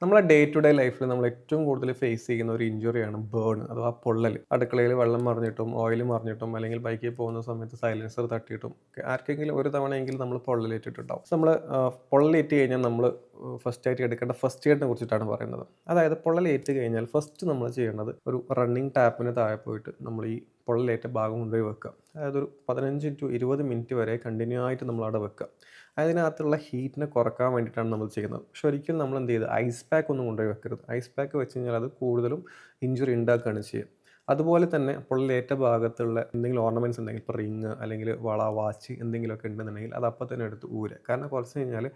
നമ്മളെ day to day ലൈഫിൽ നമ്മൾ ഏറ്റവും കൂടുതൽ ഫേസ് ചെയ്യുന്ന ഒരു ഇഞ്ചുറിയാണ് ബേൺ അഥവാ പൊള്ളൽ. അടുക്കളയിൽ വെള്ളം മറിഞ്ഞിട്ടും ഓയിൽ മറിഞ്ഞിട്ടും അല്ലെങ്കിൽ ബൈക്കിൽ പോകുന്ന സമയത്ത് സൈലൻസർ തട്ടിയിട്ടും ഒക്കെ ആർക്കെങ്കിലും ഒരു തവണയെങ്കിലും നമ്മൾ പൊള്ളലേറ്റിട്ടുണ്ടാവും. നമ്മൾ പൊള്ളലേറ്റ് കഴിഞ്ഞാൽ നമ്മൾ ഫസ്റ്റ് ആയിട്ട് എടുക്കേണ്ട ഫസ്റ്റ് എയ്ഡിനെ കുറിച്ചിട്ടാണ് പറയുന്നത്. അതായത് പൊള്ളലേറ്റ് കഴിഞ്ഞാൽ ഫസ്റ്റ് നമ്മൾ ചെയ്യേണ്ടത് ഒരു റണ്ണിങ് ടാപ്പിന് താഴെ പോയിട്ട് നമ്മൾ ഈ പൊള്ളലേറ്റ ഭാഗം കൊണ്ടുപോയി വെക്കുക. അതായത് ഒരു 15 ടു 20 മിനിറ്റ് വരെ കണ്ടിന്യൂ ആയിട്ട് നമ്മൾ അവിടെ വെക്കുക. അതിനകത്തുള്ള ഹീറ്റിനെ കുറക്കാൻ വേണ്ടിയിട്ടാണ് നമ്മൾ ചെയ്യുന്നത്. പക്ഷെ ഒരിക്കലും നമ്മൾ എന്ത് ചെയ്ത് ഐസ് പാക്ക് ഒന്നും കൊണ്ടുപോയി വെക്കരുത്. ഐസ് പാക്ക് വെച്ച് കഴിഞ്ഞാൽ അത് കൂടുതലും ഇഞ്ചുറി ഉണ്ടാക്കുകയാണ് ചെയ്യുക. അതുപോലെ തന്നെ പൊള്ളലേറ്റ ഭാഗത്തുള്ള എന്തെങ്കിലും ഓർണമെൻറ്റ്സ് ഉണ്ടെങ്കിൽ, ഇപ്പോൾ റിങ് അല്ലെങ്കിൽ വള, വാച്ച് എന്തെങ്കിലുമൊക്കെ ഉണ്ടെന്നുണ്ടെങ്കിൽ അത് അപ്പം തന്നെ എടുത്ത് ഊരുക. കാരണം കുറച്ച് കഴിഞ്ഞാൽ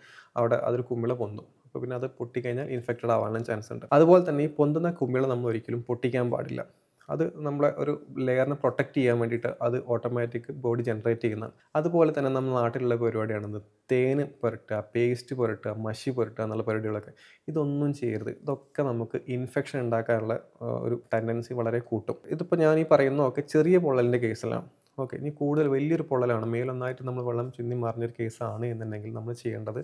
അവിടെ അതൊരു കുമിള പൊന്തും. അപ്പോൾ പിന്നെ അത് പൊട്ടിക്കഴിഞ്ഞാൽ ഇൻഫെക്റ്റഡ് ആവാനുള്ള ചാൻസ് ഉണ്ട്. അതുപോലെ തന്നെ ഈ പൊന്തുന്ന കുമിള നമ്മൾ ഒരിക്കലും പൊട്ടിക്കാൻ പാടില്ല. അത് നമ്മളെ ഒരു ലെയറിനെ പ്രൊട്ടക്റ്റ് ചെയ്യാൻ വേണ്ടിയിട്ട് അത് ഓട്ടോമാറ്റിക് ബോഡി ജനറേറ്റ് ചെയ്യുന്നതാണ്. അതുപോലെ തന്നെ നമ്മുടെ നാട്ടിലുള്ള പരിപാടിയാണെന്ത് തേന് പുരട്ടുക, പേസ്റ്റ് പുരട്ടുക, മഷി പുരട്ടുക എന്നുള്ള പരിപാടികളൊക്കെ. ഇതൊന്നും ചെയ്യരുത്. ഇതൊക്കെ നമുക്ക് ഇൻഫെക്ഷൻ ഉണ്ടാക്കാനുള്ള ഒരു ടെൻഡൻസി വളരെ കൂട്ടും. ഇതിപ്പോൾ ഞാൻ ഈ പറയുന്നതൊക്കെ ചെറിയ പൊള്ളലിൻ്റെ കേസിലാണ്. ഓക്കെ. ഇനി കൂടുതൽ വലിയൊരു പൊള്ളലാണ്, മേലൊന്നായിട്ട് നമ്മൾ വെള്ളം ചിന്തി മറിഞ്ഞൊരു കേസാണ് എന്നുണ്ടെങ്കിൽ നമ്മൾ ചെയ്യേണ്ടത്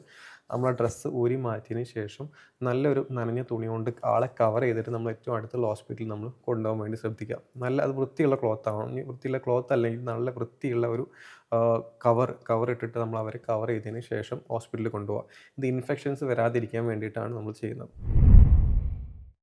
നമ്മളെ ഡ്രസ്സ് ഊരി മാറ്റിയതിന് ശേഷം നല്ലൊരു നനഞ്ഞ തുണി കൊണ്ട് ആളെ കവർ ചെയ്തിട്ട് നമ്മൾ ഏറ്റവും അടുത്തുള്ള ഹോസ്പിറ്റലിൽ നമ്മൾ കൊണ്ടുപോകാൻ വേണ്ടി ശ്രദ്ധിക്കുക. നല്ല അത് വൃത്തിയുള്ള ക്ലോത്ത് ആവണം. ഇനി വൃത്തിയുള്ള ക്ലോത്ത് അല്ലെങ്കിൽ നല്ല വൃത്തിയുള്ള ഒരു കവർ ഇട്ടിട്ട് നമ്മൾ അവരെ കവർ ചെയ്തതിന് ശേഷം ഹോസ്പിറ്റലിൽ കൊണ്ടുപോകുക. ഇത് ഇൻഫെക്ഷൻസ് വരാതിരിക്കാൻ വേണ്ടിയിട്ടാണ് നമ്മൾ ചെയ്യുന്നത്.